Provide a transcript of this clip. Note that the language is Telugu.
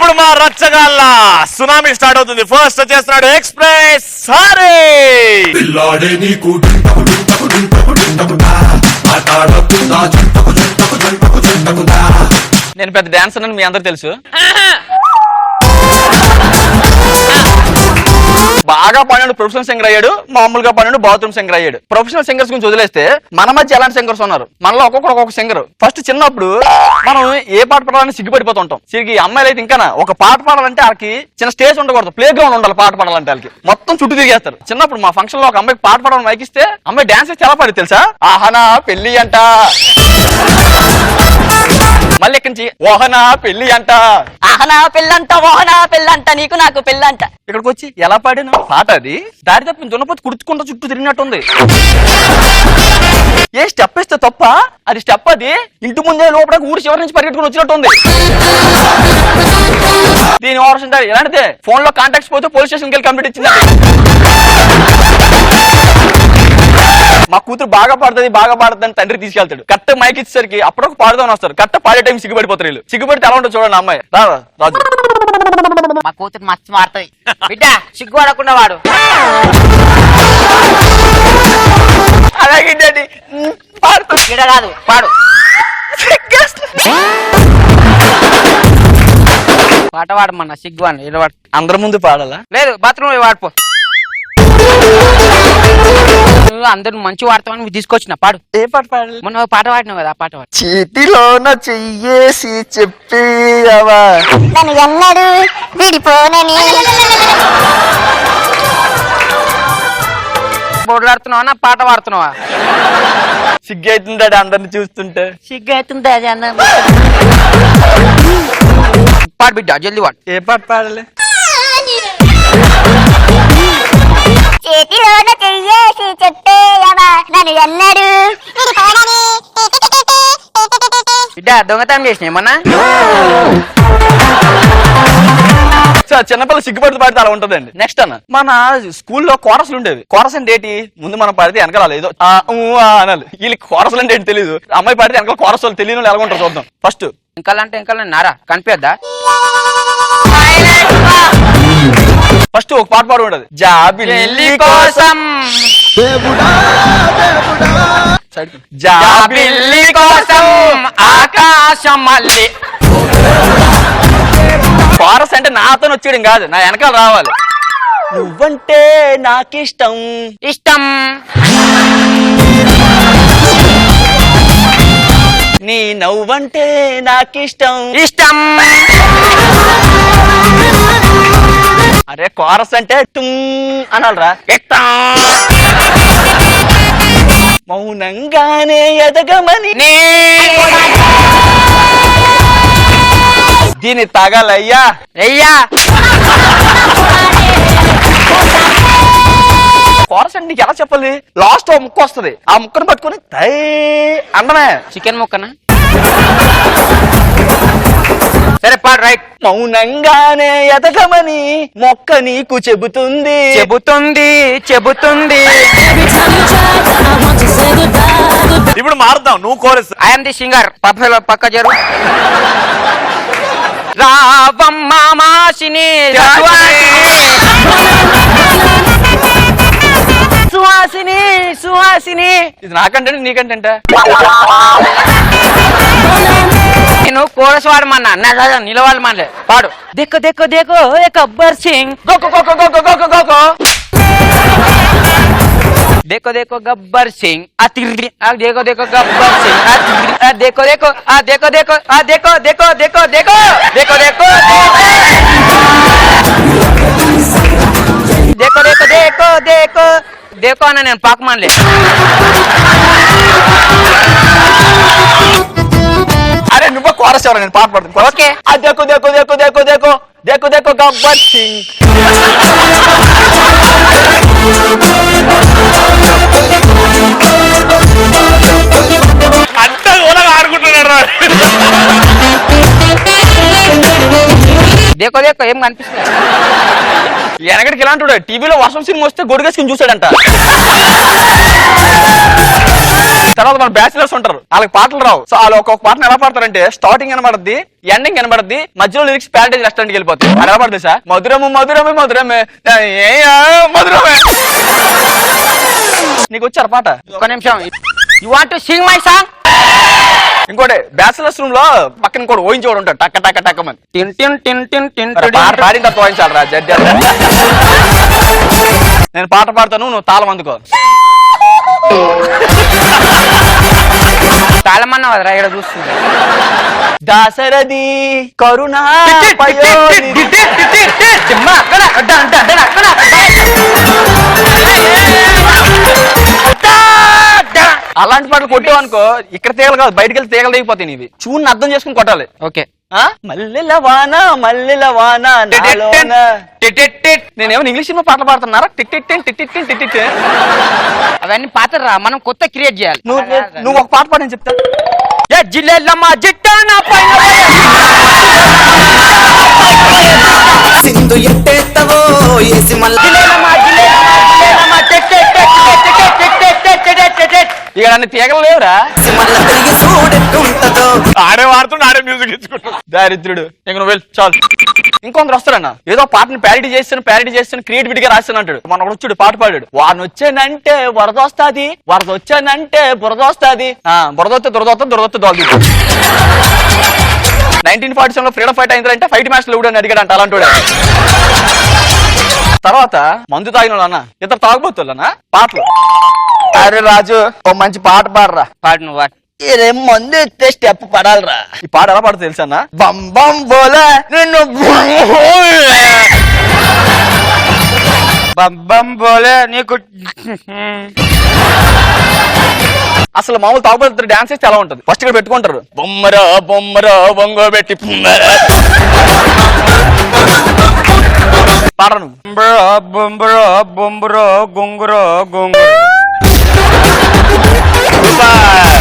ఇప్పుడు మా రచ్చగాళ్ళ సునామీ స్టార్ట్ అవుతుంది. ఫస్ట్ వచ్చేస్తున్నాడు ఎక్స్ప్రెస్ సారీ. నేను పెద్ద డాన్సర్ అని మీ అందరు తెలుసు. బాగా పాడాడు, ప్రొఫెషనల్ సింగర్ అయ్యాడు. మామూలుగా పాడాడు, బాత్రూమ్ సింగర్ అయ్యాడు. ప్రొఫెషనల్ సింగర్స్ గురించి వదిలేస్తే మన మధ్య ఎలాంటి సింగర్స్ ఉన్నారు? మనలో ఒక్కొక్క సింగర్. ఫస్ట్ చిన్నప్పుడు మనం ఏ పాట పాడాలని సిగ్గుపడిపోతుంటాం. సిగ్గి అమ్మాయిలు అయితే ఇంకా ఒక పాట పాడాలంటే వాళ్ళకి చిన్న స్టేజ్ ఉండకూడదు, ప్లే గ్రౌండ్ ఉండాలి. పాట పాడాలంటే వాళ్ళకి మొత్తం చుట్టూ తిరిగేస్తారు. చిన్నప్పుడు మా ఫంక్షన్ లో ఒక అమ్మాయికి పాట పాడాలని మైకిస్తే అమ్మాయి డాన్స్ చాలా పాడి తెలుసా? ఆహనా పెళ్లి అంట, మళ్ళీ ఇక్కడి నుంచి ఓహనా పెళ్లి అంట, ఆహనా పెళ్ళంట, ఓహనా పెళ్ళంట, నీకు నాకు పెళ్ళంట. ఇక్కడికి వచ్చి ఎలా పాడాను పాట అది దారి తప్పి దున్నపోతు కుడుచుకుంటూ చుట్టూ తిరిగినట్టుంది. ఏ స్టెప్ ఇస్తే తప్ప అది స్టెప్, అది ఇంటి ముందే లోపల ఊరి చివరి నుంచి పరిగెట్టుకుని వచ్చినట్టుంది. దీని ఓవర్స్ ఎలాంటిదే ఫోన్ లో కాంటాక్ట్స్ పోతే పోలీస్ స్టేషన్కి వెళ్ళి కంప్లీట్ ఇచ్చింది. మా కూతురు బాగా పాడుతుంది అని తండ్రి తీసుకెళ్తాడు. కరెక్ట్ మైక్ ఇచ్చేసరికి అప్పుడు పాడుదామని వస్తారు. కరెక్ట్ పాడే టైం సిగ్గుపడిపోతారు వీళ్ళు. సిగ్గుపడితే ఎలా ఉంటుంది చూడండి అమ్మాయి. రాజు మా కూతురు మస్తు మారుతుంది బిడ్డ, సిగ్గు పడకుండా వాడు. అలాగే బిడ్డ కాదు పాడు. పాట వాడమన్నా సిగ్గు అని అందరి ముందు పాడాలా? లేదు, బాత్రూమ్ వాడిపో. అందరు మంచి వాడతామని తీసుకొచ్చిన పాడు. ఏ పాట పాడాలి? మొన్న పాట పాడినావు కదా, ఆ పాట పాడు. చేతిలోన చెయ్యేసి చెప్పేవా నన్ను ఎన్నడు విడిపోనని. బోర్లాడుతున్నావా పాట పాడుతున్నావా? సిగ్గు అవుతుందా అందరిని చూస్తుంటే? సిగ్గు అవుతుంది అది అన్న. పాడు బిడ్డ జల్దీ వాడు. ఏ పాట పాడాలి? చేతిలోన చెయ్యేసి చెప్పేయవా నన్ను ఎన్నడు విడిపోనని. బిడ్డ దొంగతనం చేసిన ఏమన్నా? చిన్నపిల్ల సిగ్గుపడితే పాడితే అలా ఉంటదండి. నెక్స్ట్ అన్న మన స్కూల్లో కోరస్లు ఉండేవి. కోరస్ అంటే ఏంటి? ముందు మనం పాడితే వెనకాల ఏదో అనాలి. వీళ్ళకి కోరస్లు అంటే ఏంటి తెలియదు. అమ్మాయి పాడితే వెనకాల కోరస్ వాళ్ళు తెలియని ఎలా ఉంటారు చూద్దాం. ఫస్ట్ ఇంకా నారా కనిపిద్దా? ఫస్ట్ ఒక పాట పాడు ఉండదు. జాబిల్లి కోసం జాబిల్లి కోసం ఆకాశం మళ్ళీ. కోరస్ అంటే నాతో వచ్చేయడం కాదు, నా వెనకాల రావాలి. నువ్వంటే నాకిష్టం ఇష్టం, నీ నవ్వంటే నాకిష్టం ఇష్టం. అరే కోరస్ అంటే టుమ్ అనాలరా. మౌనంగానే ఎదగమని దీని తగలయ్యా అయ్యా. కోరస్ అంటే నీకు ఎలా చెప్పాలి? లాస్ట్ ఒక ముక్క వస్తుంది, ఆ ముక్కను పట్టుకుని తై అందమే. చికెన్ ముక్కనా? సరే పాడు రైట్. మౌనంగానే ఎదగమని మొక్క నీకు చెబుతుంది చెబుతుంది. ఇప్పుడు మారుతాం, నువ్వు కోరస్. I'm the singer. పక్క జరు. రావమ్మ మాసిని సుహాసిని. ఇది నాకంటే నీకంటే నేను కోరస్ వాడమన్నా, నిలవాడమనలే. పాడు. దేకో దేకో దేకో గబ్బర్ సింగ్ देखो देखो गब्बर सिंह देखो देखो गब्बर सिंह देखो देखो देखो देखो देखो देखो देखो देखो देखो देखो देखो देखो देखो देखो देखो అన్న నేను పాక్ మానలే. అరే నువ్వు కోరస్ ఎవరు? నేను పాట పాడుతాను. ఓకే. देखो देखो देखो देखो देखो देखो देखो गब्बर सिंह. అంతా కూడా ఆడుకుంటున్నాడు. దేకో దేకో ఏం కనిపిస్తుంది. వెనకడికి ఇలాంటి టీవీలో వర్షం సినిమా వస్తే గొడుగేసుకుని చూసాడంట. తర్వాత మన బ్యాచిలర్స్ ఉంటారు, వాళ్ళకి పాటలు రావు. సో వాళ్ళు ఒక్కొక్క పాటను ఎలా పాడతారంటే స్టార్టింగ్ కనబడద్ది, ఎండింగ్ కనబడద్ది, మధ్యలో లిరిక్స్ ప్యారడైజ్ రెస్టారెంట్కి వెళ్ళిపోతాయి. అది ఎలా పడుతుంది సార్? మధురము మధురమే మధురమే మధురమే. నీకు వచ్చారు పాట? ఒక్క నిమిషం. You want to sing my song? ఇంకోటి బ్యాచిలర్స్ రూమ్ లో పక్కన ఇంకోటి ఓయించేవాడు ఉంటాడు, టక్క టక్క టక్క మంది. టిన్ టిన్ టిన్ టిన్ టిన్ పాట పాడిన తర్వాత ఓయించాలి రా జడ్జి. నేను పాట పాడతాను, నువ్వు తాళం అందుకో. తాళమన్నా కదరా ఇక్కడ చూస్తుంది. దాసరథి కరుణా అలాంటి పాటలు కొట్టేవనుకో ఇక్కడ తీగలు కాదు, బయటకు వెళ్ళి తీగలు తెగిపోతాయి. నీవి చూని అర్థం చేసుకుని కొట్టాలి. ఓకే. మల్లెల వాన మల్లెల వాన నాలోన. నేనేమో ఇంగ్లీష్ సినిమా పాటలు పాడుతున్నారా? Tick tick tick tick tick tick tick. అవన్నీ పాతరా, మనం కొత్త క్రియేట్ చేయాలి. నువ్వు ఒక పాట పాడని చెప్తా. జిల్లెల్లమ్మా జిట్టన పైన సింధు ఎట్టేత్తవో ఏసి మల్ల జిల్లెల్లమ్మా జిల్లెల్లమ్మా జిల్లెల్లమ్మా టెక్ టెక్ టెక్ టెక్ టెక్ టెక్ టెక్ టెక్ టెక్ టెక్. ఇక్కడ అన్ని తీగలు లేవురా. మల్ల తిరిగి చూడెట్టుంటదో ఆడే వాడుతుండే ఆడే మ్యూజిక్ ఇచ్చుకుంటాడు. దారిద్రుడు. ఇంక నువ్వు వెళ్ళి చాలు. ఇంకొందరు వస్తారన్న, ఏదో పాటను ప్యారిటీ చేస్తాను క్రియేటివిటీగా రాస్తాను అంటాడు. మన వచ్చాడు పాట పాడాడు, వాడిని వచ్చానంటే వరద వస్తాది, వరద వచ్చానంటే బురద వస్తాది, బురద వస్తే దురదొస్తే దోల్ది. 1947 లో ఫ్రీడమ్ ఫైట్ అయిందంటే ఫైట్ మ్యాచ్ లో అని అడిగాడంట అలాంటి. తర్వాత మందు తాగిన అన్న, ఇద్దరు తాగుబోతున్నా పాటలు. అరే రాజు ఓ మంచి పాట పాడరా. పాడు నువ్వు. ఇదేం మందు ఎత్తే స్టెప్ పడాలరా. ఈ పాట ఎలా పాడుతుంది తెలుసా అన్న? బం బం బోలే నిన్ను బం బోలే నీకు. అసలు మామూలు తాగుబోతు డాన్స్ చేస్తే ఎలా ఉంటుంది? ఫస్ట్ ఇక్కడ పెట్టుకుంటారు బొమ్మరా బొమ్మరా బొంగో పెట్టి పాడను. బొంబరో బొంబరో గొంగురో గొంగురో. సూపర్.